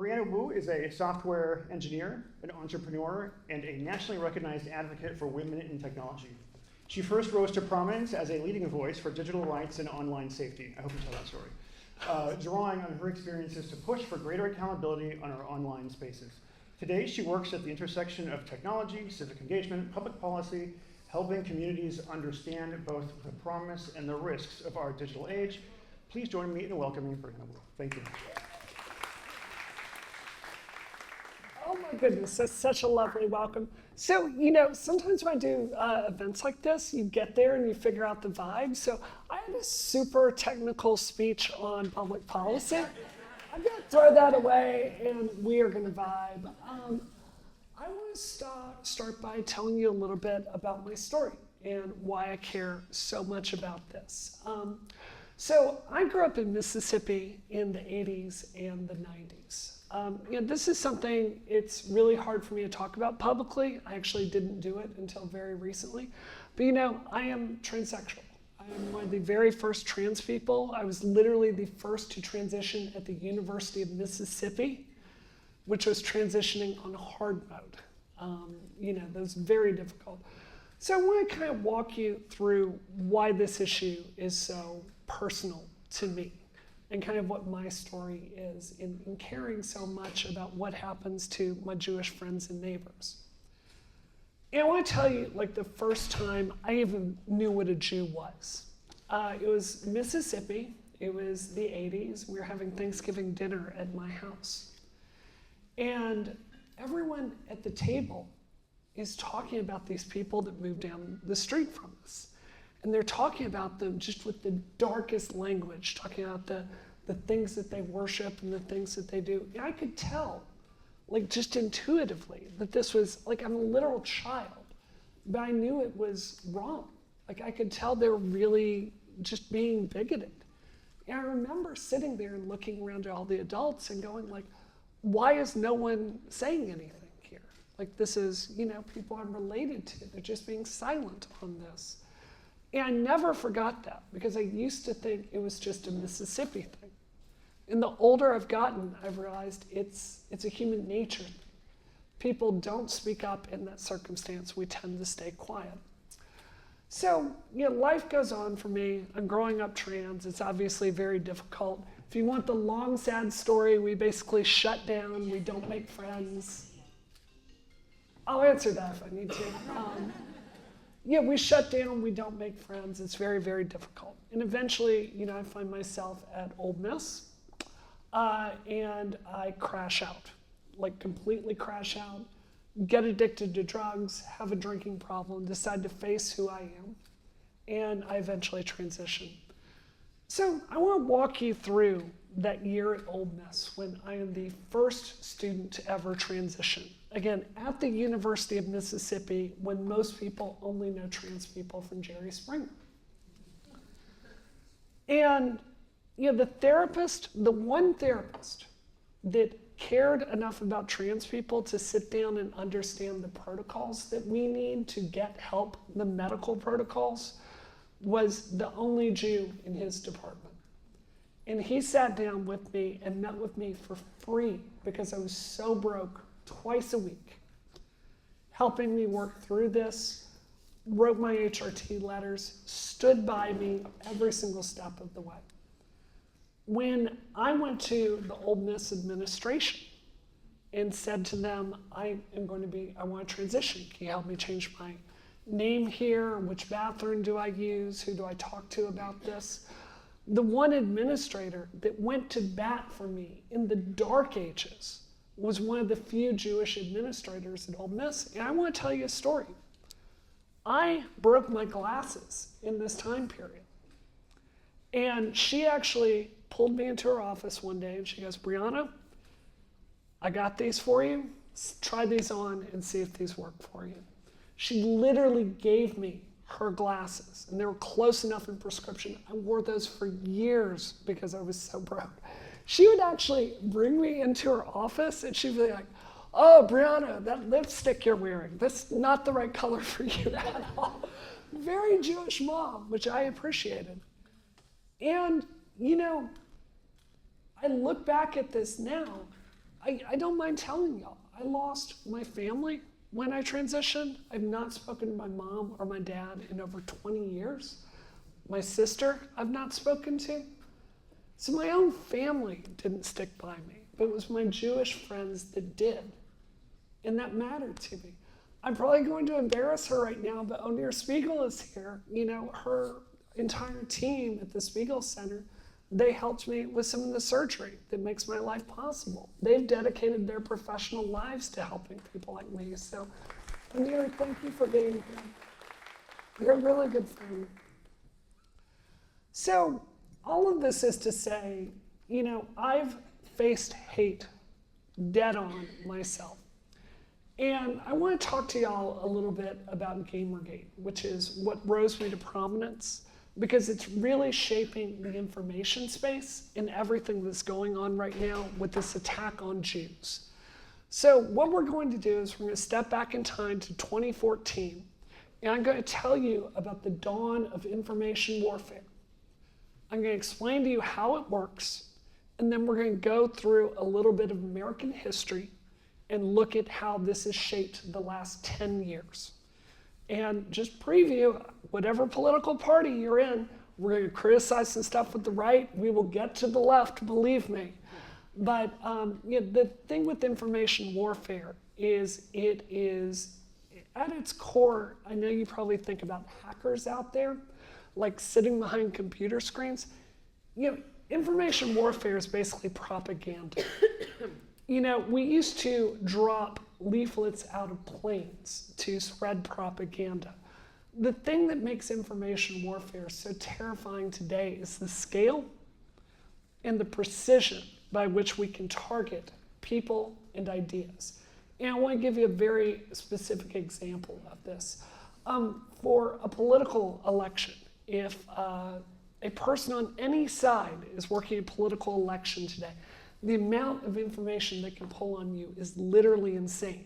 Brianna Wu is a software engineer, an entrepreneur, and a nationally recognized advocate for women in technology. She first rose to prominence as a leading voice for digital rights and online safety. I hope you tell that story. Drawing on her experiences to push for greater accountability on our online spaces. Today, she works at the intersection of technology, civic engagement, public policy, helping communities understand both the promise and the risks of our digital age. Please join me in welcoming Brianna Wu. Thank you. Oh my goodness, that's such a lovely welcome. So, sometimes when I do events like this, you get there and you figure out the vibe. So I had a super technical speech on public policy. I'm gonna throw that away and we are gonna vibe. I want to start by telling you a little bit about my story and why I care so much about this. So I grew up in Mississippi in the 80s and the 90s. This is something it's really hard for me to talk about publicly. I actually didn't do it until very recently. But I am transsexual. I am one of the very first trans people. I was literally the first to transition at the University of Mississippi, which was transitioning on hard mode. That was very difficult. So I want to kind of walk you through why this issue is so personal to me and kind of what my story is in caring so much about what happens to my Jewish friends and neighbors. And I want to tell you, the first time I even knew what a Jew was. It was Mississippi. It was the 80s. We were having Thanksgiving dinner at my house. And everyone at the table is talking about these people that moved down the street from us. And they're talking about them just with the darkest language, talking about the things that they worship and the things that they do. And I could tell, just intuitively, that this was, I'm a literal child, but I knew it was wrong. I could tell they were really just being bigoted. And I remember sitting there and looking around at all the adults and going, why is no one saying anything here? This is, people I'm related to. They're just being silent on this. And I never forgot that because I used to think it was just a Mississippi thing. And the older I've gotten, I've realized it's a human nature thing. People don't speak up in that circumstance. We tend to stay quiet. So, life goes on for me. I'm growing up trans. It's obviously very difficult. If you want the long, sad story, we basically shut down. We don't make friends. I'll answer that if I need to. We shut down, we don't make friends. It's very, very difficult. And eventually, I find myself at Ole Miss, and I crash out, completely crash out, get addicted to drugs, have a drinking problem, decide to face who I am, and I eventually transition. So I want to walk you through that year at Ole Miss when I am the first student to ever transition. Again, at the University of Mississippi, when most people only know trans people from Jerry Springer. And the one therapist that cared enough about trans people to sit down and understand the protocols that we need to get help, the medical protocols, was the only Jew in his department. And he sat down with me and met with me for free because I was so broke, twice a week, helping me work through this, wrote my HRT letters, stood by me every single step of the way. When I went to the Ole Miss administration and said to them, I want to transition. Can you help me change my name here? Which bathroom do I use? Who do I talk to about this? The one administrator that went to bat for me in the dark ages was one of the few Jewish administrators at Ole Miss. And I want to tell you a story. I broke my glasses in this time period. And she actually pulled me into her office one day and she goes, Brianna, I got these for you. Try these on and see if these work for you. She literally gave me her glasses, and they were close enough in prescription. I wore those for years because I was so broke. She would actually bring me into her office and she'd be like, oh, Brianna, that lipstick you're wearing, that's not the right color for you at all. Very Jewish mom, which I appreciated. And, I look back at this now, I don't mind telling y'all, I lost my family when I transitioned. I've not spoken to my mom or my dad in over 20 years. My sister, I've not spoken to. So my own family didn't stick by me, but it was my Jewish friends that did. And that mattered to me. I'm probably going to embarrass her right now, but O'Neill Spiegel is here. You know, her entire team at the Spiegel Center, they helped me with some of the surgery that makes my life possible. They've dedicated their professional lives to helping people like me. So, O'Neill, thank you for being here. You're a really good friend. So, all of this is to say, you know, I've faced hate dead on myself. And I want to talk to y'all a little bit about Gamergate, which is what rose me to prominence, because it's really shaping the information space and everything that's going on right now with this attack on Jews. So what we're going to do is we're going to step back in time to 2014, and I'm going to tell you about the dawn of information warfare. I'm going to explain to you how it works, and then we're going to go through a little bit of American history and look at how this has shaped the last 10 years. And just preview, whatever political party you're in, we're going to criticize some stuff with the right. We will get to the left, believe me. But the thing with information warfare is it is, at its core, I know you probably think about hackers out there, like sitting behind computer screens. You know, information warfare is basically propaganda. You know, we used to drop leaflets out of planes to spread propaganda. The thing that makes information warfare so terrifying today is the scale and the precision by which we can target people and ideas. And I want to give you a very specific example of this. For a political election, if a person on any side is working a political election today, the amount of information they can pull on you is literally insane.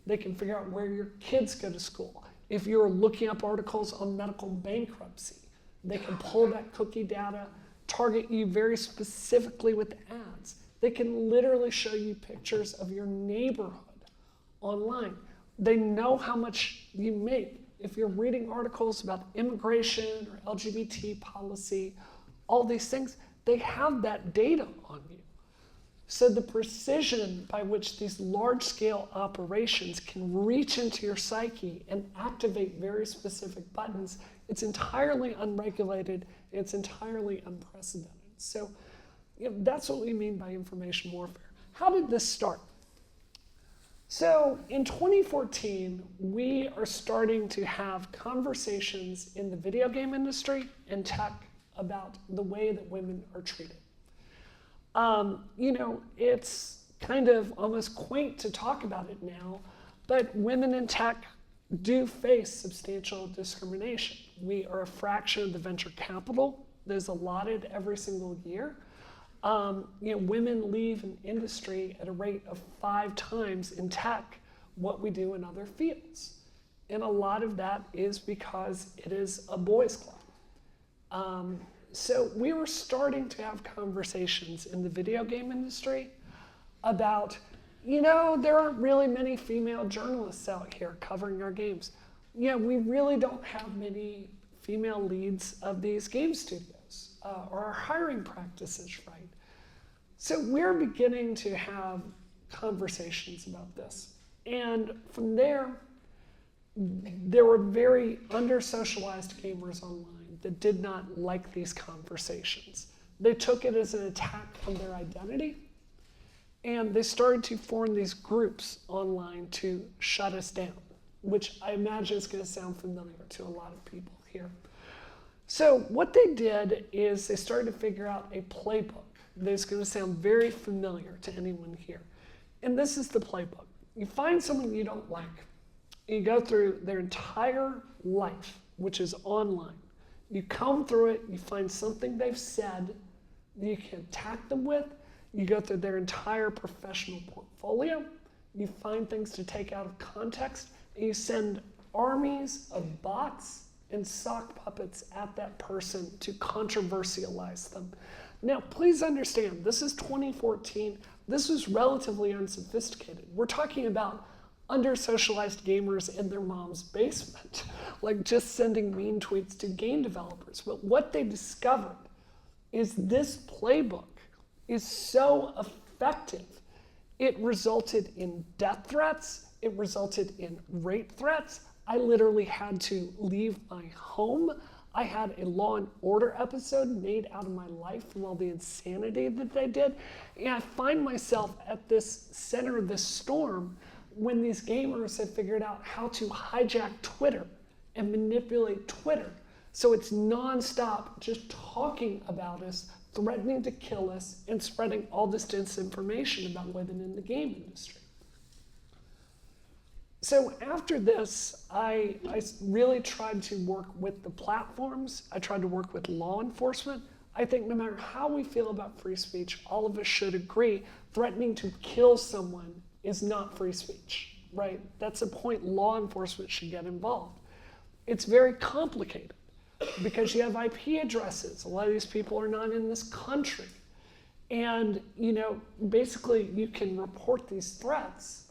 They can figure out where your kids go to school. If you're looking up articles on medical bankruptcy, they can pull that cookie data, target you very specifically with ads. They can literally show you pictures of your neighborhood online. They know how much you make. If you're reading articles about immigration or LGBT policy, all these things, they have that data on you. So the precision by which these large-scale operations can reach into your psyche and activate very specific buttons, it's entirely unregulated, it's entirely unprecedented. So that's what we mean by information warfare. How did this start? So in 2014, we are starting to have conversations in the video game industry and tech about the way that women are treated. It's kind of almost quaint to talk about it now, but women in tech do face substantial discrimination. We are a fraction of the venture capital that is allotted every single year. Women leave an industry at a rate of 5 times in tech what we do in other fields. And a lot of that is because it is a boys' club. So we were starting to have conversations in the video game industry about, there aren't really many female journalists out here covering our games. We really don't have many female leads of these game studios, or our hiring practices right. So we're beginning to have conversations about this. And from there were very under-socialized gamers online that did not like these conversations. They took it as an attack on their identity, and they started to form these groups online to shut us down, which I imagine is going to sound familiar to a lot of people here. So what they did is they started to figure out a playbook that's going to sound very familiar to anyone here. And this is the playbook. You find someone you don't like, and you go through their entire life, which is online. You comb through it, you find something they've said that you can attack them with, you go through their entire professional portfolio, you find things to take out of context, and you send armies of bots and sock puppets at that person to controversialize them. Now, please understand, this is 2014. this was relatively unsophisticated. We're talking about under-socialized gamers in their mom's basement, like just sending mean tweets to game developers. But what they discovered is this playbook is so effective. It resulted in death threats. It resulted in rape threats. I literally had to leave my home. I had a Law and Order episode made out of my life from all the insanity that they did. And I find myself at this center of this storm when these gamers have figured out how to hijack Twitter and manipulate Twitter. So it's nonstop just talking about us, threatening to kill us, and spreading all this disinformation about women in the game industry. So after this, I really tried to work with the platforms. I tried to work with law enforcement. I think no matter how we feel about free speech, all of us should agree threatening to kill someone is not free speech, right? That's a point law enforcement should get involved. It's very complicated because you have IP addresses. A lot of these people are not in this country. And, basically you can report these threats,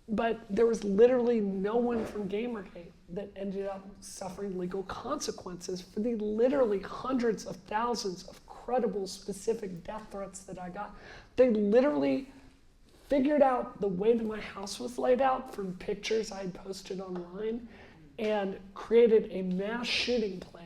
but there was literally no one from Gamergate that ended up suffering legal consequences for the literally hundreds of thousands of credible, specific death threats that I got. They literally figured out the way that my house was laid out from pictures I had posted online and created a mass shooting plan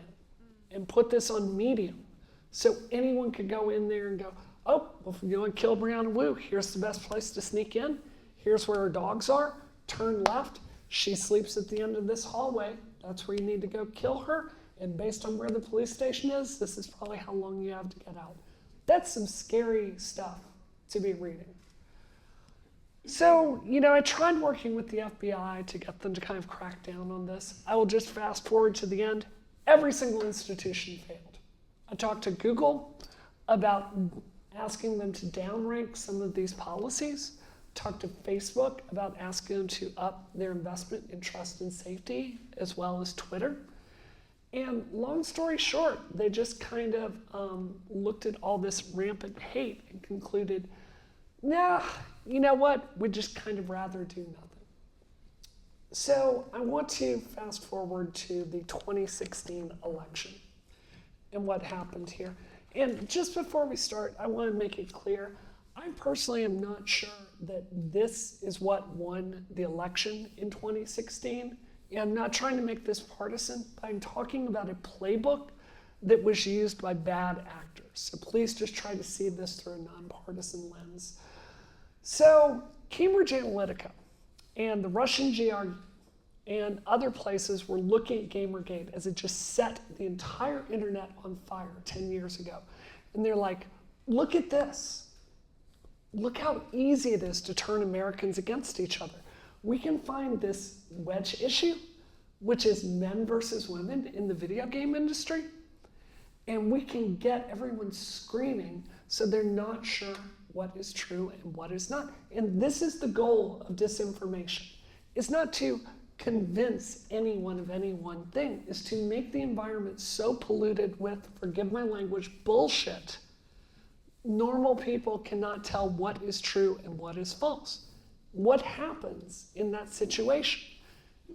and put this on Medium so anyone could go in there and go, oh, well, if you want to kill Brianna Wu, here's the best place to sneak in. Here's where her dogs are. Turn left. She sleeps at the end of this hallway. That's where you need to go kill her. And based on where the police station is, this is probably how long you have to get out. That's some scary stuff to be reading. So, I tried working with the FBI to get them to kind of crack down on this. I will just fast forward to the end. Every single institution failed. I talked to Google about asking them to downrank some of these policies. Talked to Facebook about asking them to up their investment in trust and safety, as well as Twitter. And long story short, they just kind of looked at all this rampant hate and concluded, nah, you know what? We'd just kind of rather do nothing. So I want to fast forward to the 2016 election and what happened here. And just before we start, I want to make it clear, I personally am not sure that this is what won the election in 2016. And I'm not trying to make this partisan, but I'm talking about a playbook that was used by bad actors. So please just try to see this through a nonpartisan lens. So Cambridge Analytica and the Russian GRU and other places were looking at Gamergate as it just set the entire internet on fire 10 years ago. And they're like, look at this. Look how easy it is to turn Americans against each other. We can find this wedge issue, which is men versus women in the video game industry, and we can get everyone screaming so they're not sure what is true and what is not. And this is the goal of disinformation. It's not to convince anyone of any one thing, it's to make the environment so polluted with, forgive my language, bullshit. Normal people cannot tell what is true and what is false. What happens in that situation?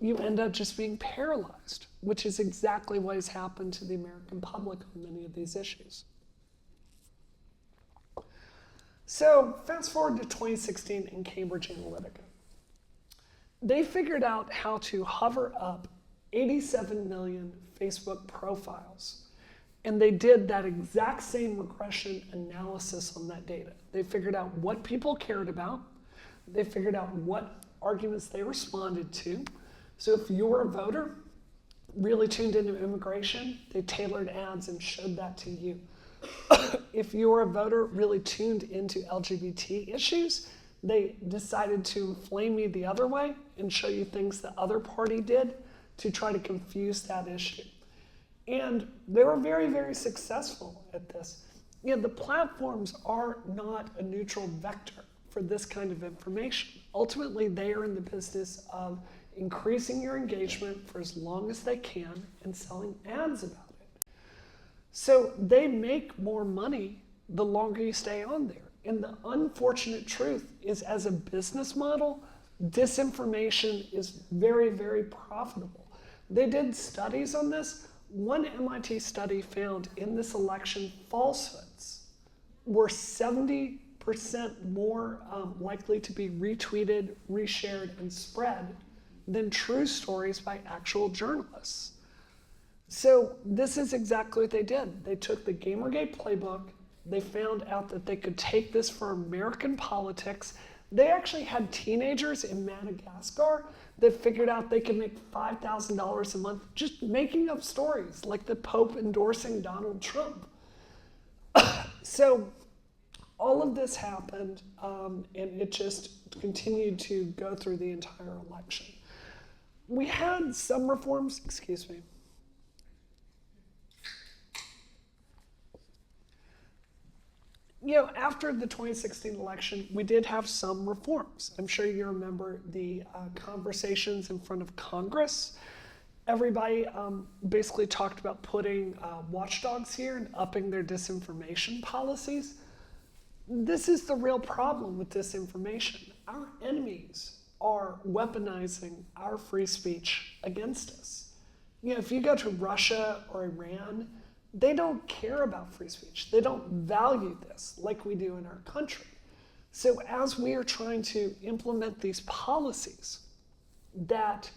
You end up just being paralyzed, which is exactly what has happened to the American public on many of these issues. So fast forward to 2016 in Cambridge Analytica. They figured out how to hover up 87 million Facebook profiles. And they did that exact same regression analysis on that data. They figured out what people cared about. They figured out what arguments they responded to. So if you're a voter, really tuned into immigration, they tailored ads and showed that to you. If you're a voter really tuned into LGBT issues, they decided to inflame you the other way and show you things the other party did to try to confuse that issue. And they were very, very successful at this. The platforms are not a neutral vector for this kind of information. Ultimately, they are in the business of increasing your engagement for as long as they can and selling ads about it. So they make more money the longer you stay on there. And the unfortunate truth is, as a business model, disinformation is very, very profitable. They did studies on this. One MIT study found in this election falsehoods were 70% more likely to be retweeted, reshared, and spread than true stories by actual journalists. So this is exactly what they did. They took the Gamergate playbook. They found out that they could take this for American politics. They actually had teenagers in Madagascar that figured out they could make $5,000 a month just making up stories, like the Pope endorsing Donald Trump. So all of this happened, and it just continued to go through the entire election. We had some reforms, excuse me. You know, after the 2016 election, we did have some reforms. I'm sure you remember the conversations in front of Congress. Everybody basically talked about putting watchdogs here and upping their disinformation policies. This is the real problem with disinformation. Our enemies are weaponizing our free speech against us. You know, if you go to Russia or Iran, they don't care about free speech. They don't value this like we do in our country. So as we are trying to implement these policies that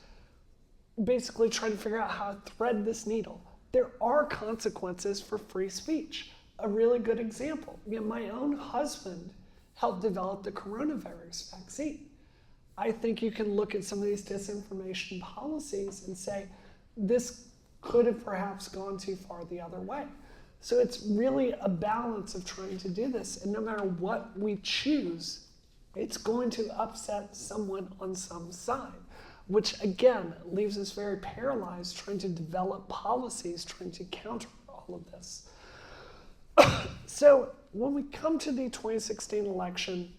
basically try to figure out how to thread this needle, there are consequences for free speech. A really good example, you know, my own husband helped develop the coronavirus vaccine. I think you can look at some of these disinformation policies and say, this could have perhaps gone too far the other way. So it's really a balance of trying to do this. And no matter what we choose, it's going to upset someone on some side, which again leaves us very paralyzed trying to develop policies, trying to counter all of this. So when we come to the 2016 election,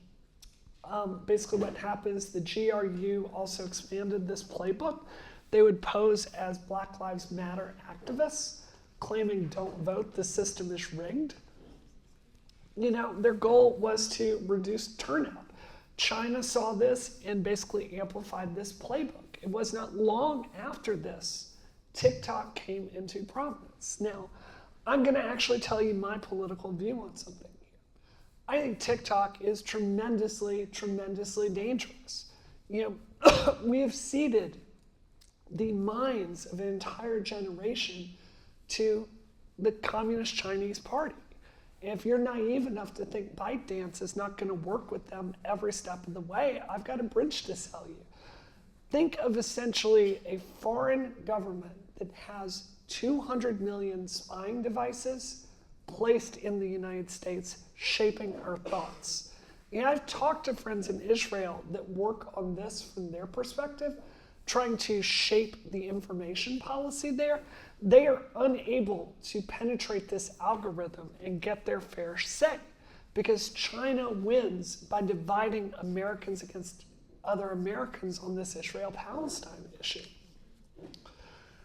basically what happens, the GRU also expanded this playbook. They would pose as Black Lives Matter activists, claiming don't vote, the system is rigged. You know, their goal was to reduce turnout. China saw this and basically amplified this playbook. It was not long after this, TikTok came into prominence. Now, I'm gonna actually tell you my political view on something here. I think TikTok is tremendously, tremendously dangerous. You know, we have ceded the minds of an entire generation to the Communist Chinese Party. And if you're naive enough to think ByteDance is not going to work with them every step of the way, I've got a bridge to sell you. Think of essentially a foreign government that has 200 million spying devices placed in the United States, shaping our thoughts. And I've talked to friends in Israel that work on this from their perspective, trying to shape the information policy there. They are unable to penetrate this algorithm and get their fair say because China wins by dividing Americans against other Americans on this Israel-Palestine issue.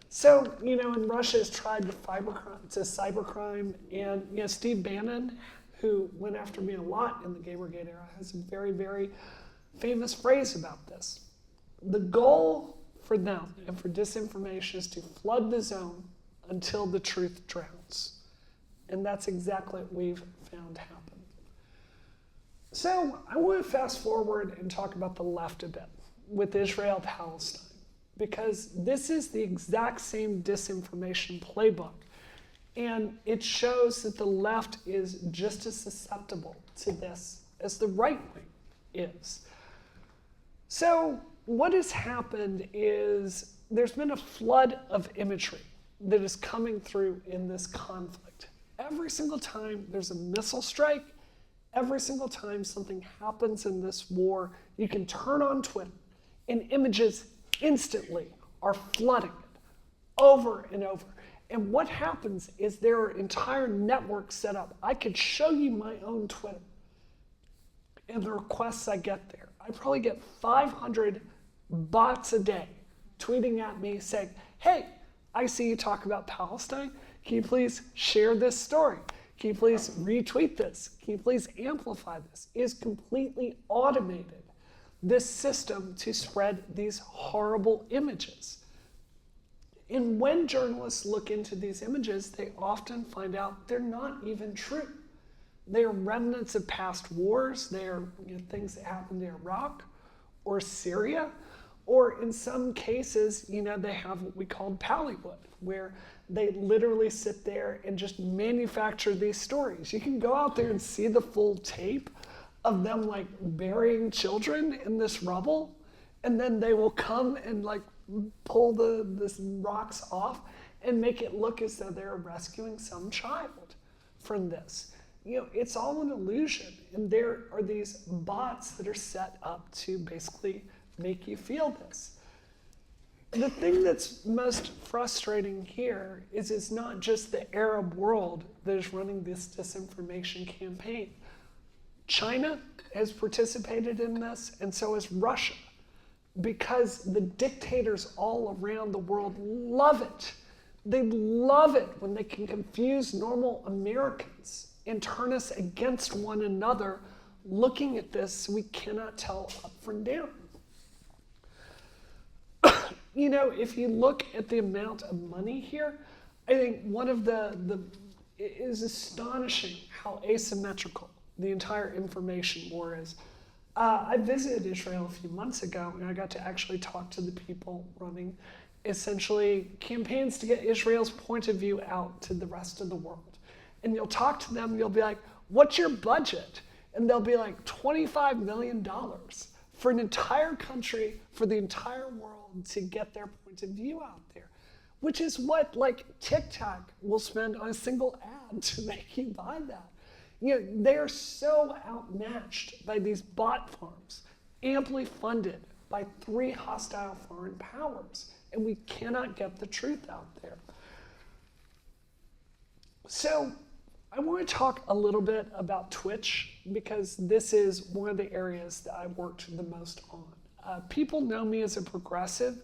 So, you know, and Russia has tried to cybercrime, and you know, Steve Bannon, who went after me a lot in the Gamergate era, has a very, very famous phrase about this. The goal for them and for disinformation is to flood the zone until the truth drowns. And that's exactly what we've found happen. So I want to fast forward and talk about the left a bit with Israel-Palestine, because this is the exact same disinformation playbook. And it shows that the left is just as susceptible to this as the right wing is. So what has happened is there's been a flood of imagery that is coming through in this conflict. Every single time there's a missile strike, every single time something happens in this war, you can turn on Twitter and images instantly are flooding it over and over. And what happens is there are entire networks set up. I could show you my own Twitter and the requests I get there. I probably get 500 bots a day tweeting at me saying, hey, I see you talk about Palestine. Can you please share this story? Can you please retweet this? Can you please amplify this? Is completely automated, this system to spread these horrible images. And when journalists look into these images, they often find out they're not even true. They are remnants of past wars. They are things that happened in Iraq or Syria, or in some cases, they have what we call Pallywood, where they literally sit there and just manufacture these stories. You can go out there and see the full tape of them like burying children in this rubble, and then they will come and like pull the rocks off and make it look as though they're rescuing some child from this. It's all an illusion, and there are these bots that are set up to basically make you feel this. The thing that's most frustrating here is it's not just the Arab world that is running this disinformation campaign. China has participated in this, and so has Russia, because the dictators all around the world love it. They love it when they can confuse normal Americans and turn us against one another, looking at this so we cannot tell up from down. If you look at the amount of money here, I think one of it is astonishing how asymmetrical the entire information war is. I visited Israel a few months ago, and I got to actually talk to the people running essentially campaigns to get Israel's point of view out to the rest of the world. And you'll talk to them, and you'll be like, what's your budget? And they'll be like, $25 million for an entire country, for the entire world to get their point of view out there, which is what like TikTok will spend on a single ad to make you buy that. They're so outmatched by these bot farms, amply funded by 3 hostile foreign powers, and we cannot get the truth out there. So I want to talk a little bit about Twitch, because this is one of the areas that I worked the most on. People know me as a progressive,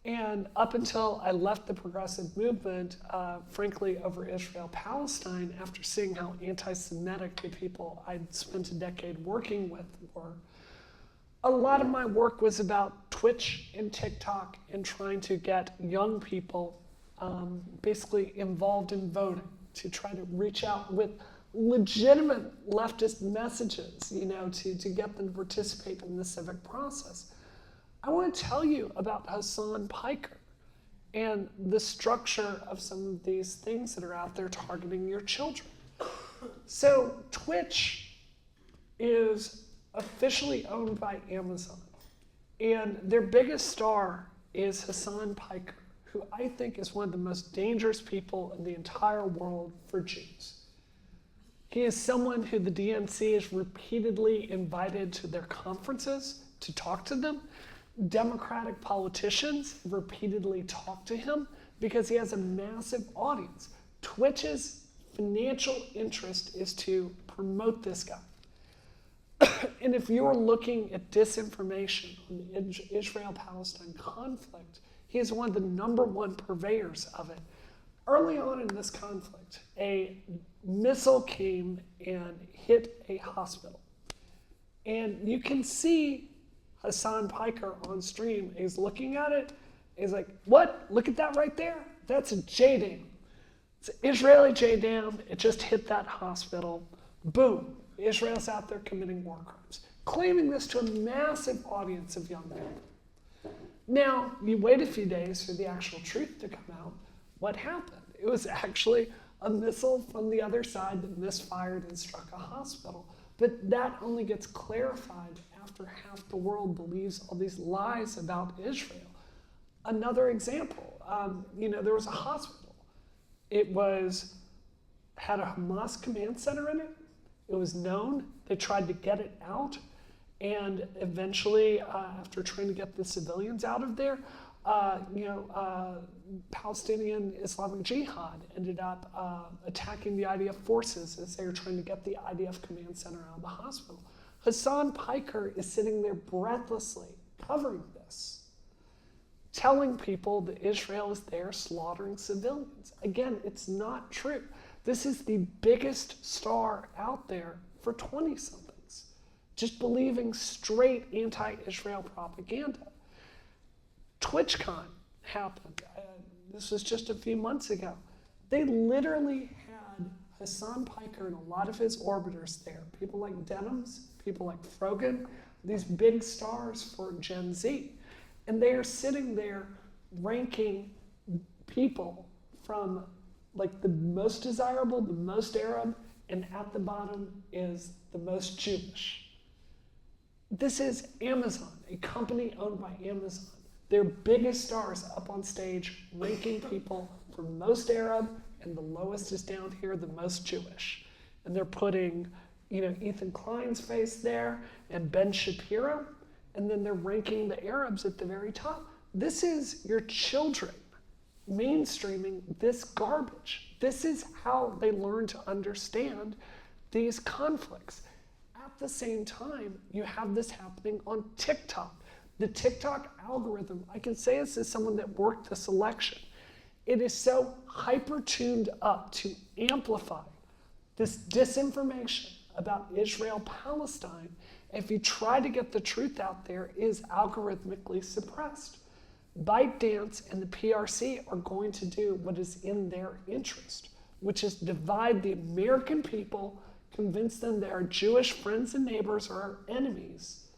and up until I left the progressive movement, frankly, over Israel-Palestine, after seeing how anti-Semitic the people I'd spent a decade working with were, a lot of my work was about Twitch and TikTok and trying to get young people basically involved in voting, to try to reach out with legitimate leftist messages, to get them to participate in the civic process. I want to tell you about Hassan Piker and the structure of some of these things that are out there targeting your children. So Twitch is officially owned by Amazon, and their biggest star is Hassan Piker, who I think is one of the most dangerous people in the entire world for Jews. He is someone who the DNC has repeatedly invited to their conferences to talk to them. Democratic politicians repeatedly talk to him because he has a massive audience. Twitch's financial interest is to promote this guy. And if you're looking at disinformation on the Israel-Palestine conflict, he is one of the #1 purveyors of it. Early on in this conflict, a missile came and hit a hospital. And you can see Hassan Piker on stream. He's looking at it. He's like, what? Look at that right there. That's a JDAM. It's an Israeli JDAM. It just hit that hospital. Boom. Israel's out there committing war crimes, claiming this to a massive audience of young people. Now, you wait a few days for the actual truth to come out. What happened? It was actually a missile from the other side that misfired and struck a hospital. But that only gets clarified after half the world believes all these lies about Israel. Another example, there was a hospital. It had a Hamas command center in it. It was known. They tried to get it out. And eventually, after trying to get the civilians out of there, Palestinian Islamic Jihad ended up attacking the IDF forces as they were trying to get the IDF command center out of the hospital. Hassan Piker is sitting there breathlessly covering this, telling people that Israel is there slaughtering civilians. Again, it's not true. This is the biggest star out there for 20-somethings, just believing straight anti-Israel propaganda. TwitchCon happened. This was just a few months ago. They literally had Hassan Piker and a lot of his orbiters there. People like Denims, people like Frogan, these big stars for Gen Z. And they are sitting there ranking people from like the most desirable, the most Arab, and at the bottom is the most Jewish. This is Amazon, a company owned by Amazon. Their biggest stars up on stage ranking people from most Arab, and the lowest is down here, the most Jewish. And they're putting, Ethan Klein's face there and Ben Shapiro, and then they're ranking the Arabs at the very top. This is your children mainstreaming this garbage. This is how they learn to understand these conflicts. At the same time, you have this happening on TikTok. The TikTok algorithm, I can say this as someone that worked this election, it is so hyper-tuned up to amplify this disinformation about Israel-Palestine. If you try to get the truth out there, it is algorithmically suppressed. ByteDance and the PRC are going to do what is in their interest, which is divide the American people, convince them that our Jewish friends and neighbors are our enemies,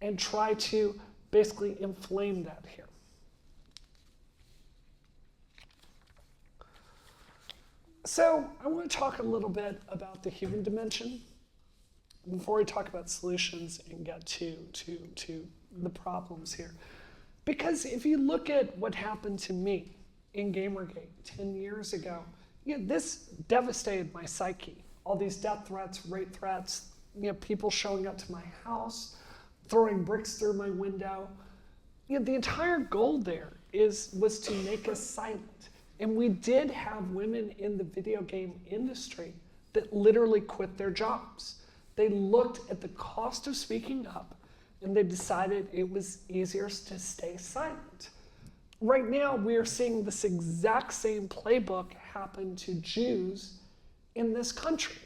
and try to basically inflame that here. So I want to talk a little bit about the human dimension before we talk about solutions and get to the problems here. Because if you look at what happened to me in Gamergate 10 years ago, this devastated my psyche. All these death threats, rape threats, people showing up to my house, throwing bricks through my window. The entire goal there was to make us silent. And we did have women in the video game industry that literally quit their jobs. They looked at the cost of speaking up and they decided it was easier to stay silent. Right now, we are seeing this exact same playbook happen to Jews in this country.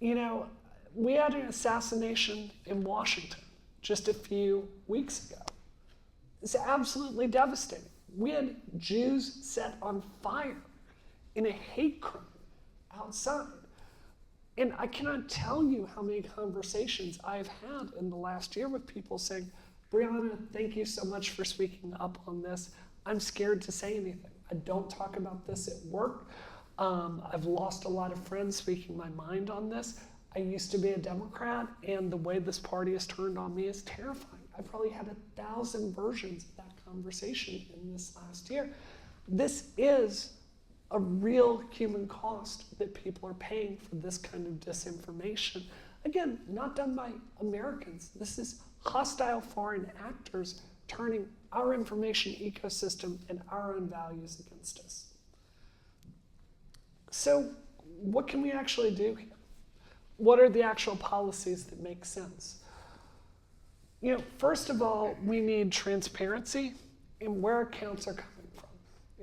We had an assassination in Washington just a few weeks ago. It's absolutely devastating. We had Jews set on fire in a hate crime outside. And I cannot tell you how many conversations I've had in the last year with people saying, Brianna, thank you so much for speaking up on this. I'm scared to say anything. I don't talk about this at work. I've lost a lot of friends speaking my mind on this. I used to be a Democrat, and the way this party has turned on me is terrifying. I probably had 1,000 versions of that conversation in this last year. This is a real human cost that people are paying for this kind of disinformation. Again, not done by Americans. This is hostile foreign actors turning our information ecosystem and our own values against us. So what can we actually do here? What are the actual policies that make sense? First of all, we need transparency in where accounts are coming from.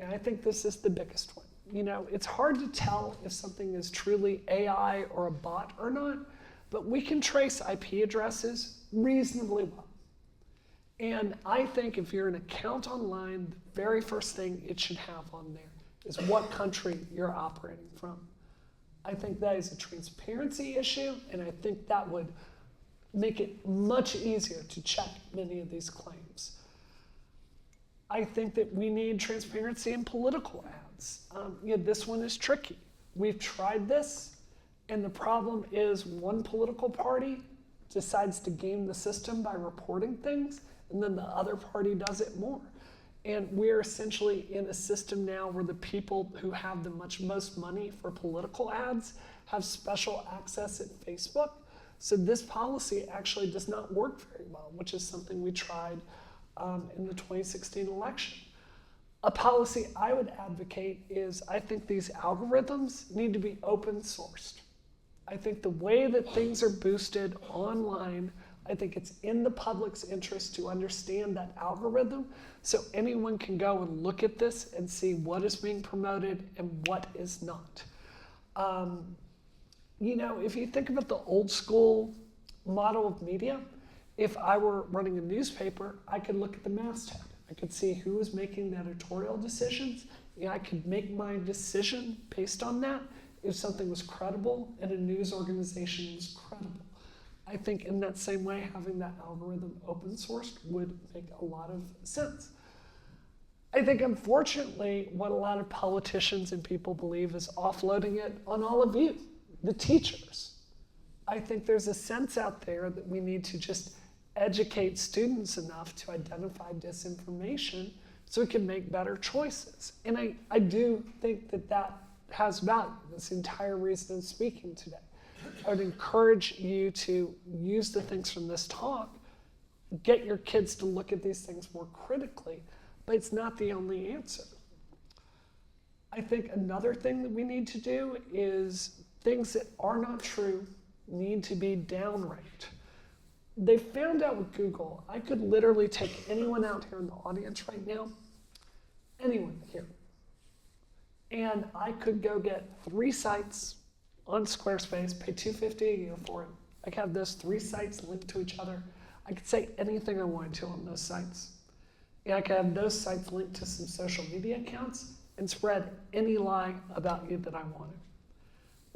And I think this is the biggest one. It's hard to tell if something is truly AI or a bot or not, but we can trace IP addresses reasonably well. And I think if you're an account online, the very first thing it should have on there is what country you're operating from. I think that is a transparency issue, and I think that would make it much easier to check many of these claims. I think that we need transparency in political ads. This one is tricky. We've tried this, and the problem is one political party decides to game the system by reporting things, and then the other party does it more. And we're essentially in a system now where the people who have the most money for political ads have special access at Facebook. So this policy actually does not work very well, which is something we tried in the 2016 election. A policy I would advocate is I think these algorithms need to be open sourced. I think the way that things are boosted online, I think it's in the public's interest to understand that algorithm so anyone can go and look at this and see what is being promoted and what is not. Um, if you think about the old school model of media, if I were running a newspaper, I could look at the masthead. I could see who was making the editorial decisions. I could make my decision based on that if something was credible and a news organization was credible. I think in that same way, having that algorithm open sourced would make a lot of sense. I think, unfortunately, what a lot of politicians and people believe is offloading it on all of you, the teachers. I think there's a sense out there that we need to just educate students enough to identify disinformation so we can make better choices. And I do think that that has value. That's the entire reason I'm speaking today. I would encourage you to use the things from this talk, get your kids to look at these things more critically, but it's not the only answer. I think another thing that we need to do is things that are not true need to be downranked. They found out with Google, I could literally take anyone out here in the audience right now, anyone here, and I could go get 3 sites on Squarespace, pay $250 a year for it. I could have those 3 sites linked to each other. I could say anything I wanted to on those sites. And I could have those sites linked to some social media accounts and spread any lie about you that I wanted.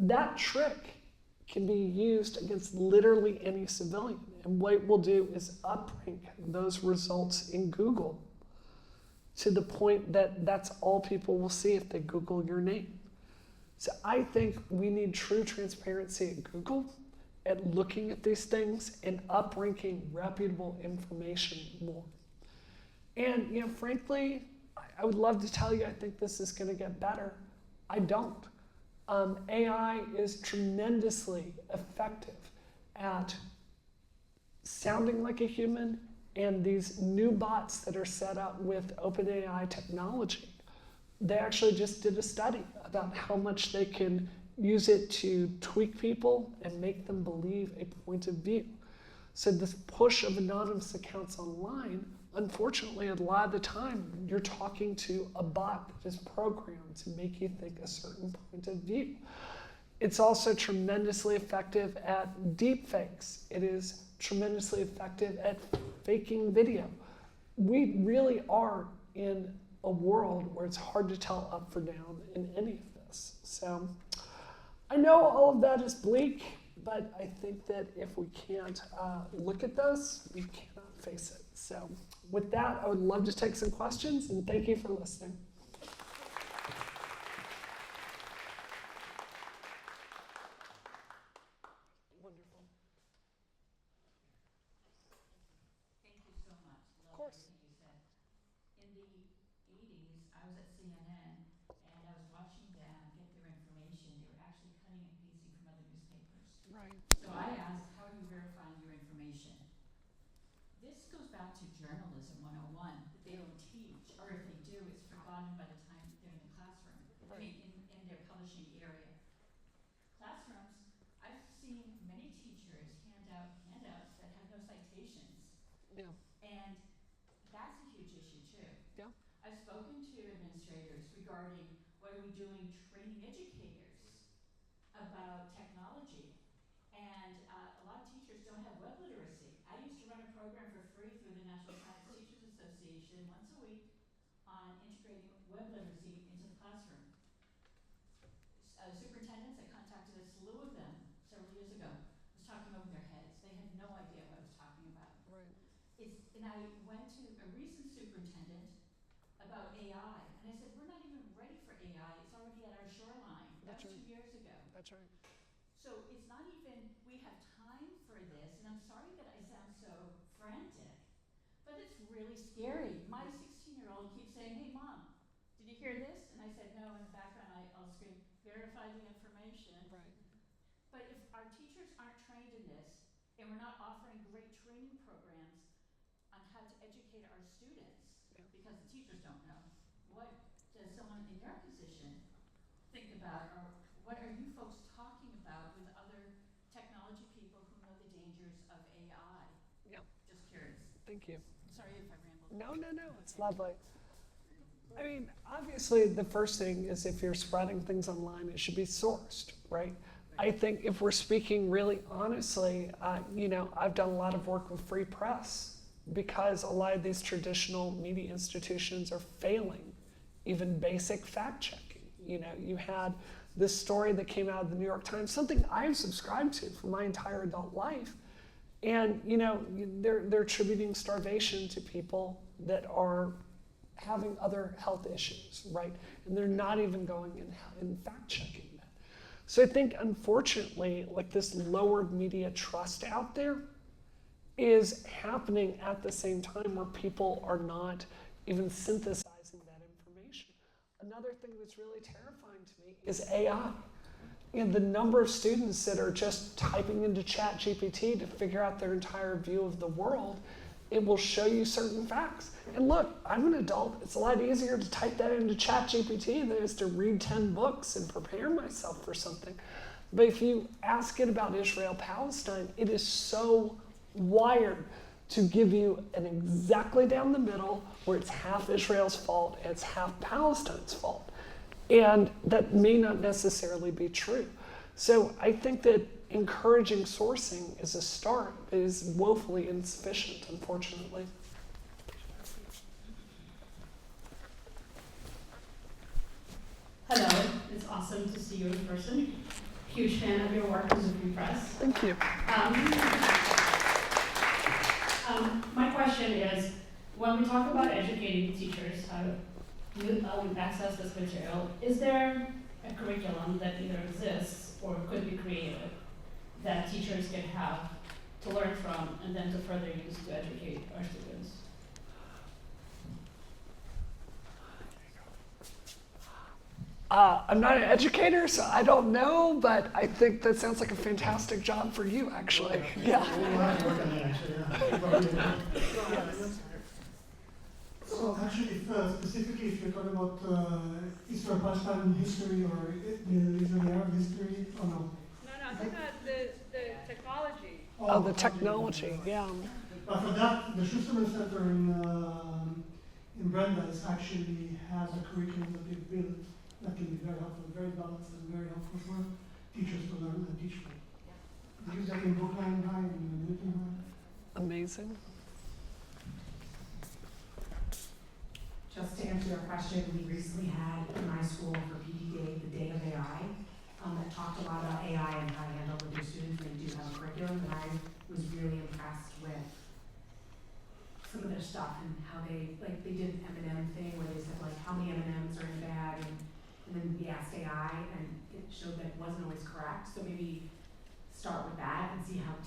That trick can be used against literally any civilian. And what it will do is uprank those results in Google to the point that that's all people will see if they Google your name. So I think we need true transparency at Google at looking at these things and upranking reputable information more. And frankly, I would love to tell you I think this is going to get better. I don't. AI is tremendously effective at sounding like a human, and these new bots that are set up with OpenAI technology, they actually just did a study about how much they can use it to tweak people and make them believe a point of view. So this push of anonymous accounts online, unfortunately, a lot of the time, you're talking to a bot that is programmed to make you think a certain point of view. It's also tremendously effective at deepfakes. It is tremendously effective at faking video. We really are in a world where it's hard to tell up or down in any of this. So I know all of that is bleak, but I think that if we can't look at this, we cannot face it. So with that, I would love to take some questions, and thank you for listening. Wonderful. Thank you so much. Of Love course. everything you said. In the 80s, I was at CNN, and I was watching them get their information. They were actually cutting and pasting from other newspapers. Right. So I asked, how are you verifying your information? This goes back to journalism 101 that they don't teach, or if they do, it's forgotten by the time they're in the classroom. I mean, in their publishing area. Classrooms, I've seen many teachers hand out handouts that have no citations. Yeah. And that's a huge issue too. Yeah. I've spoken to administrators regarding what are we doing training educators about technology. And a lot of teachers don't have web literacy. I used to run a program for free through the National Science Teachers Association once a week on integrating web literacy into the classroom. Superintendents, I contacted a slew of them several years ago, was talking over their heads. They had no idea what I was talking about. Right. And I went to a recent superintendent about AI, and I said, we're not even ready for AI. It's already at our shoreline. That That's was right. 2 years ago. That's right. So it's not even, we have time for this, and I'm sorry that I sound so frantic, but it's really scary. My 16-year-old keeps saying, hey, Mom, did you hear this? And I said, no. In the background, I'll scream, verify the information. Right. But if our teachers aren't trained in this, and we're not offering great training programs on how to educate our students, because the teachers don't know, what does someone in your position think about, or what are you folks talking about with other technology people who know the dangers of AI? Yeah. Just curious. Thank you. Sorry if I rambled. No. It's lovely. I mean, obviously, the first thing is if you're spreading things online, it should be sourced, right? I think if we're speaking really honestly, I've done a lot of work with free press because a lot of these traditional media institutions are failing even basic fact checking. You had this story that came out of the New York Times, something I've subscribed to for my entire adult life. And, they're attributing starvation to people that are having other health issues, right? And they're not even going and fact checking that. So I think, unfortunately, like this lowered media trust out there is happening at the same time where people are not even synthesizing that information. Another thing that's really terrifying to me is AI. The number of students that are just typing into ChatGPT to figure out their entire view of the world, it will show you certain facts. And look, I'm an adult. It's a lot easier to type that into ChatGPT than it is to read 10 books and prepare myself for something. But if you ask it about Israel-Palestine, it is so wired to give you an exactly down the middle where it's half Israel's fault and it's half Palestine's fault. And that may not necessarily be true. So I think that encouraging sourcing is a start, but is woefully insufficient, unfortunately. Hello, it's awesome to see you in person. Huge fan of your work as a free press. Thank you. My question is, when we talk about educating teachers how to access this material, is there a curriculum that either exists or could be created that teachers could have to learn from and then to further use to educate our students? I'm not an educator, so I don't know, but I think that sounds like a fantastic job for you, actually. Yeah. So actually, specifically, if you're talking about Israel-Palestine history or Israeli-Arab history, oh no. No, I'm talking about the technology. Oh, the technology, yeah. But for that, the Schusterman Center in Brandeis actually has a curriculum that they've built that can be very helpful, very balanced and very helpful for teachers to learn and teach them. They use that in Brookline High and Newton High. Amazing. Just to answer your question, we recently had in my school for PD Day, the Day of AI, that talked a lot about AI and how to handle with your students. They do have a curriculum, and I was really impressed with some of their stuff and how they did an M&M thing where they said how many M&Ms are in a bag, and then we asked AI, and it showed that it wasn't always correct. So maybe start with that and see how it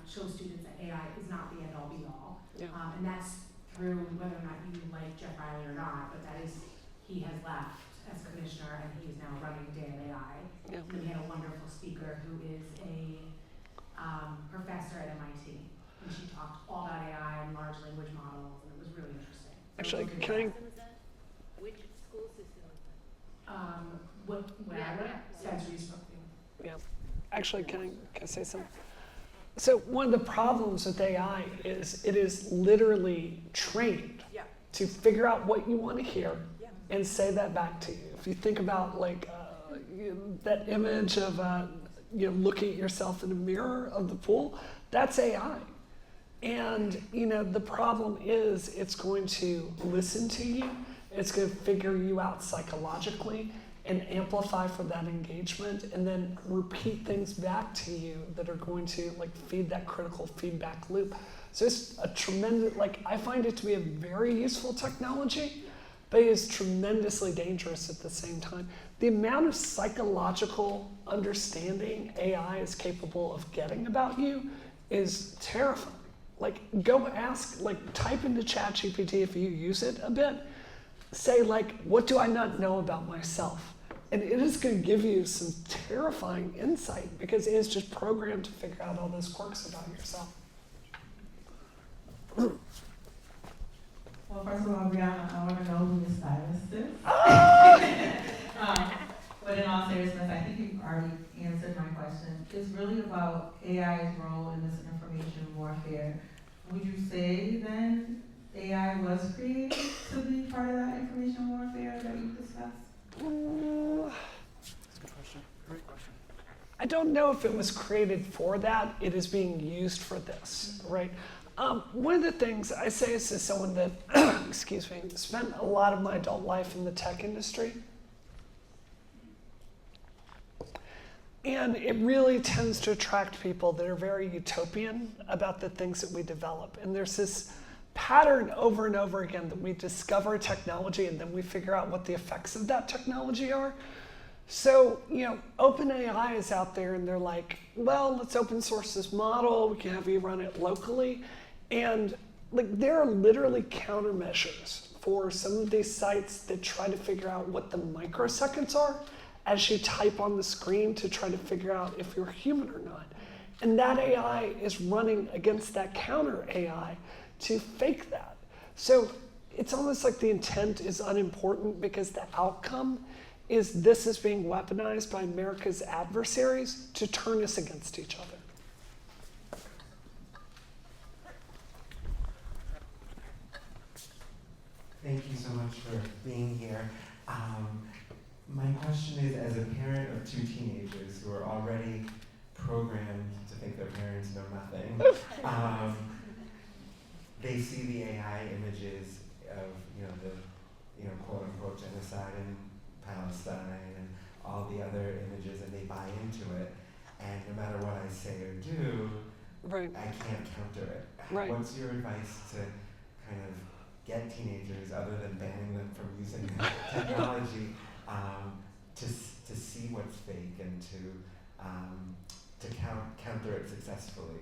shows students that AI is not the end-all be-all. Yeah. And that's through whether or not you like Jeff Riley or not, but that is, he has left as commissioner and he is now running Day of AI. Yeah. And we had a wonderful speaker who is a professor at MIT, and she talked all about AI and large language models, and it was really interesting. So Actually, it was can I? Which school system is that? When I went, Spencer East Brookfield. Yeah. Actually, can I say something? So one of the problems with AI is it is literally trained to figure out what you want to hear and say that back to you. If you think about that image of looking at yourself in a mirror of the pool, that's AI. And the problem is it's going to listen to you, it's going to figure you out psychologically and amplify for that engagement, and then repeat things back to you that are going to feed that critical feedback loop. So it's a tremendous, I find it to be a very useful technology, but it is tremendously dangerous at the same time. The amount of psychological understanding AI is capable of getting about you is terrifying. Go ask, type into ChatGPT if you use it a bit, say what do I not know about myself? And it is going to give you some terrifying insight because it is just programmed to figure out all those quirks about yourself. Well, first of all, Brianna, I want to know who your stylist is. But in all seriousness, I think you've already answered my question. It's really about AI's role in this information warfare. Would you say then AI was created to be part of that information warfare? don't know if it was created for that. It is being used for this, right? One of the things I say is to someone that, excuse me, spent a lot of my adult life in the tech industry. And it really tends to attract people that are very utopian about the things that we develop. And there's this pattern over and over again that we discover technology and then we figure out what the effects of that technology are. So, OpenAI is out there and they're like, well, let's open source this model. We can have you run it locally. And there are literally countermeasures for some of these sites that try to figure out what the microseconds are as you type on the screen to try to figure out if you're human or not. And that AI is running against that counter AI to fake that. So it's almost like the intent is unimportant because the outcome is this is being weaponized by America's adversaries to turn us against each other. Thank you so much for being here. My question is, as a parent of two teenagers who are already programmed to think their parents know nothing, they see the AI images of the quote unquote genocide in Palestine and all the other images, and they buy into it. And no matter what I say or do, Right. I can't counter it. Right. What's your advice to kind of get teenagers, other than banning them from using technology, to see what's fake and to counter it successfully?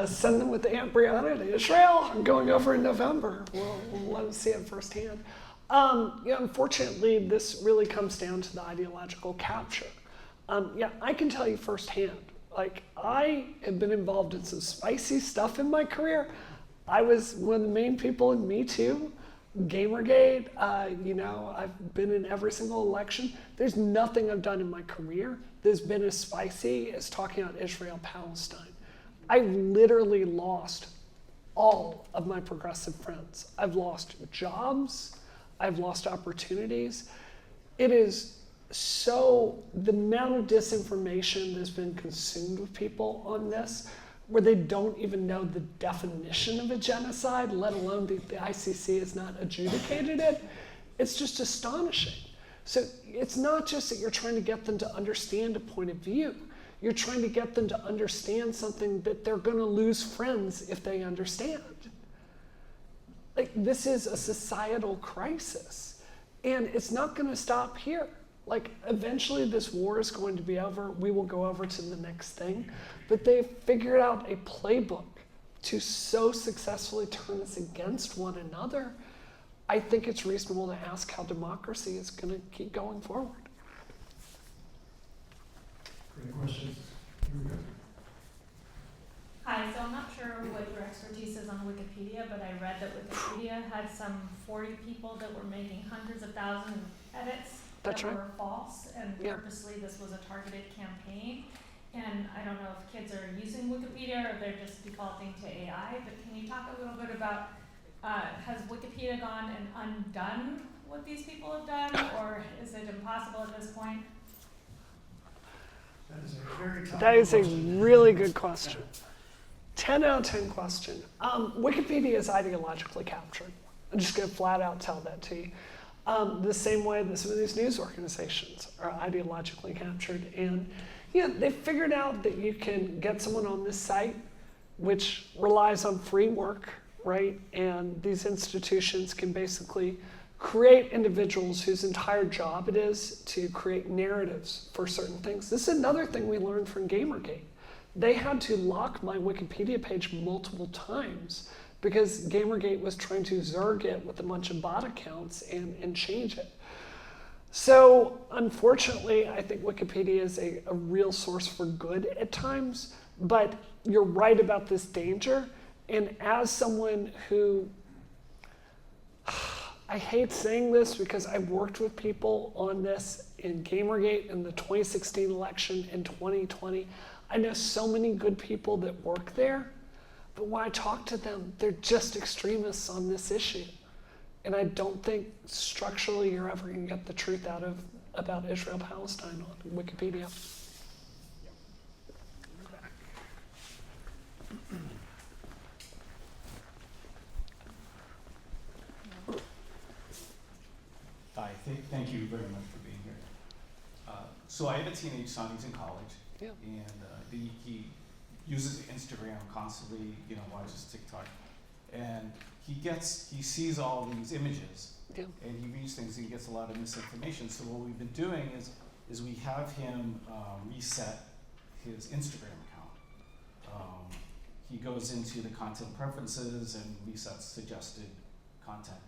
Send them with Aunt Brianna to Israel. I'm going over in November. We'll let them see it firsthand. Unfortunately, this really comes down to the ideological capture. I can tell you firsthand, I have been involved in some spicy stuff in my career. I was one of the main people in Me Too, Gamergate. I've been in every single election. There's nothing I've done in my career that's been as spicy as talking about Israel-Palestine. I literally lost all of my progressive friends. I've lost jobs. I've lost opportunities. It is the amount of disinformation that's been consumed with people on this, where they don't even know the definition of a genocide, let alone the ICC has not adjudicated it. It's just astonishing. So it's not just that you're trying to get them to understand a point of view. You're trying to get them to understand something that they're going to lose friends if they understand. This is a societal crisis, and it's not going to stop here. Eventually this war is going to be over. We will go over to the next thing. But they've figured out a playbook to so successfully turn us against one another. I think it's reasonable to ask how democracy is going to keep going forward. Great questions. Here we go. Hi, so I'm not sure what your expertise is on Wikipedia, but I read that Wikipedia had some 40 people that were making hundreds of thousands of edits That's that right. were false, and Yeah. purposely this was a targeted campaign. And I don't know if kids are using Wikipedia or if they're just defaulting to AI, but can you talk a little bit about, has Wikipedia gone and undone what these people have done, or is it impossible at this point? That is a very tough That is a question. really good question. 10 out of 10 question. Wikipedia is ideologically captured. I'm just going to flat out tell that to you. The same way that some of these news organizations are ideologically captured. And they figured out that you can get someone on this site, which relies on free work, right? And these institutions can basically create individuals whose entire job it is to create narratives for certain things. This is another thing we learned from Gamergate. They had to lock my Wikipedia page multiple times because Gamergate was trying to zerg it with a bunch of bot accounts and change it. So unfortunately, I think Wikipedia is a real source for good at times, but you're right about this danger. And as someone who, I hate saying this because I worked with people on this in Gamergate in the 2016 election in 2020. I know so many good people that work there, but when I talk to them, they're just extremists on this issue. And I don't think structurally you're ever going to get the truth out of about Israel-Palestine on Wikipedia. Hi, thank you very much for being here. So I have a teenage son, he's in college, Yeah. and he uses Instagram constantly, watches TikTok, and he sees all these images, Yeah. and he reads things, and he gets a lot of misinformation. So what we've been doing is we have him reset his Instagram account. He goes into the content preferences and resets suggested content.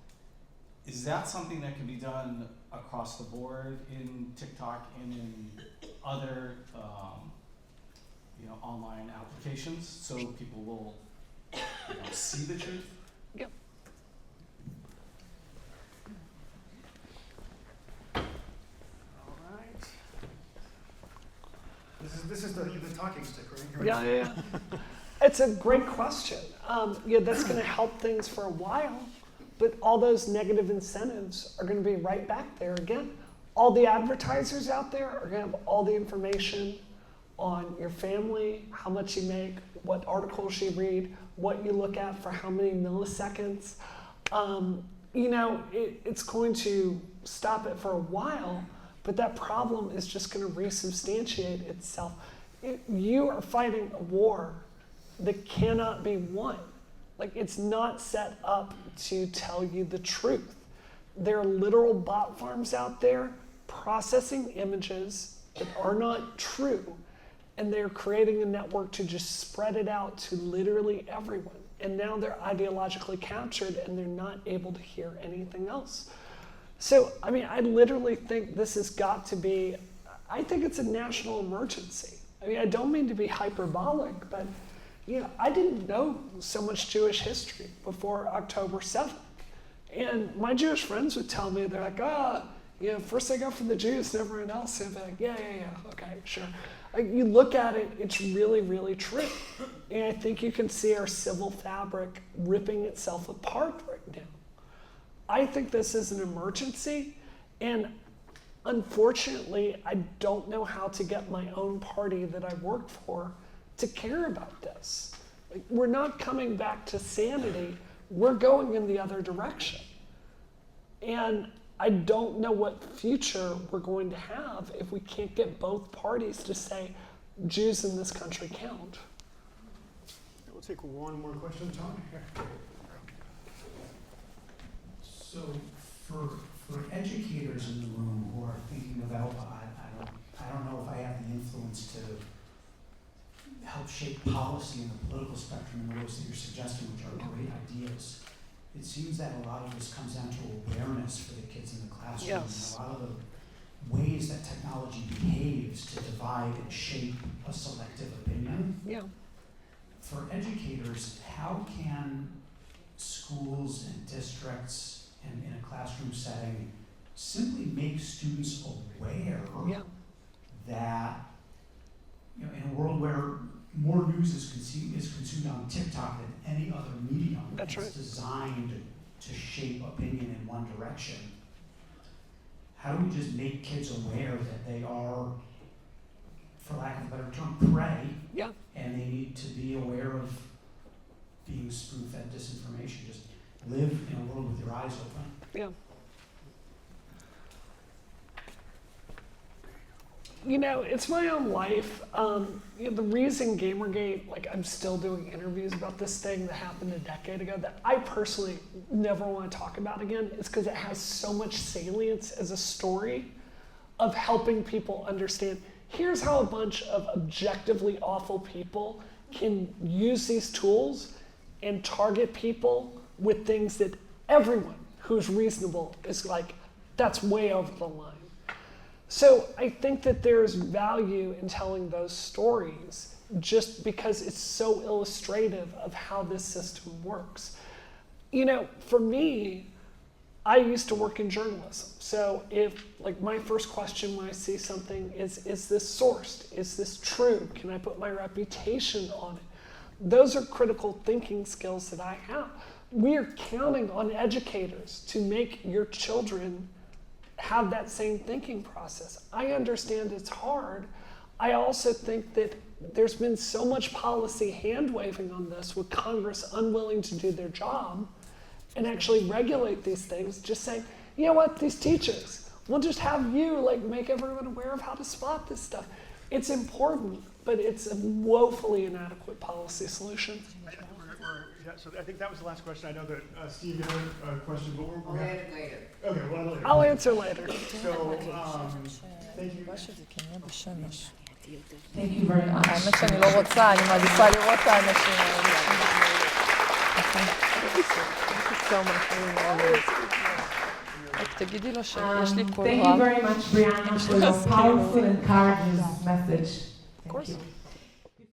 Is that something that can be done across the board in TikTok and in other, online applications, so people will see the truth? Yep. All right. This is the talking stick, right? Here we Yeah, go. yeah, yeah. It's a great question. Yeah, that's going to help things for a while, but all those negative incentives are going to be right back there again. All the advertisers out there are going to have all the information on your family, how much you make, what articles you read, what you look at for how many milliseconds. It's going to stop it for a while, but that problem is just going to resubstantiate itself. You are fighting a war that cannot be won. Like, it's not set up to tell you the truth. There are literal bot farms out there processing images that are not true, and they're creating a network to just spread it out to literally everyone. And now they're ideologically captured and they're not able to hear anything else. So, I literally think this has got to be, I think it's a national emergency. I don't mean to be hyperbolic, but I didn't know so much Jewish history before October 7th. And my Jewish friends would tell me, they're like, first I go for the Jews and everyone else. And I'm like, yeah, okay, sure. You look at it, it's really, really true. And I think you can see our civil fabric ripping itself apart right now. I think this is an emergency, and unfortunately, I don't know how to get my own party that I work for to care about this. We're not coming back to sanity, we're going in the other direction. And I don't know what future we're going to have if we can't get both parties to say, Jews in this country count. We'll take one more question, Tom. Here. So for educators in the room who are thinking about, I don't know if I have the influence to help shape policy in the political spectrum in the ways that you're suggesting, which are great ideas. It seems that a lot of this comes down to awareness for the kids in the classroom. Yes. And a lot of the ways that technology behaves to divide and shape a selective opinion. Yeah. For educators, how can schools and districts and in a classroom setting simply make students aware that, in a world where more news is consumed on TikTok than any other medium, That's right. designed to shape opinion in one direction, how do we just make kids aware that they are, for lack of a better term, prey, and they need to be aware of being spoon-fed disinformation? Just live in a world with your eyes open. Yeah. It's my own life. The reason Gamergate, I'm still doing interviews about this thing that happened a decade ago that I personally never want to talk about again is because it has so much salience as a story of helping people understand, here's how a bunch of objectively awful people can use these tools and target people with things that everyone who's reasonable is like, that's way over the line. So I think that there's value in telling those stories just because it's so illustrative of how this system works. For me, I used to work in journalism. So if, my first question when I see something is this sourced? Is this true? Can I put my reputation on it? Those are critical thinking skills that I have. We are counting on educators to make your children have that same thinking process. I understand it's hard. I also think that there's been so much policy hand-waving on this with Congress unwilling to do their job and actually regulate these things, just saying, you know what, these teachers, we'll just have you like make everyone aware of how to spot this stuff. It's important, but it's a woefully inadequate policy solution. Yeah, so I think that was the last question. I know that Steve, you had a question, but we're I'll add it later. Okay, we'll add it later. I'll answer later. So, thank you. Thank you very much. האמת שאני לא רוצה, אני מעדיפה לראות את האנשים האלה. רק תגידי לו שיש לי פה Thank you very much, Brianna, for your powerful and courageous message. Of course.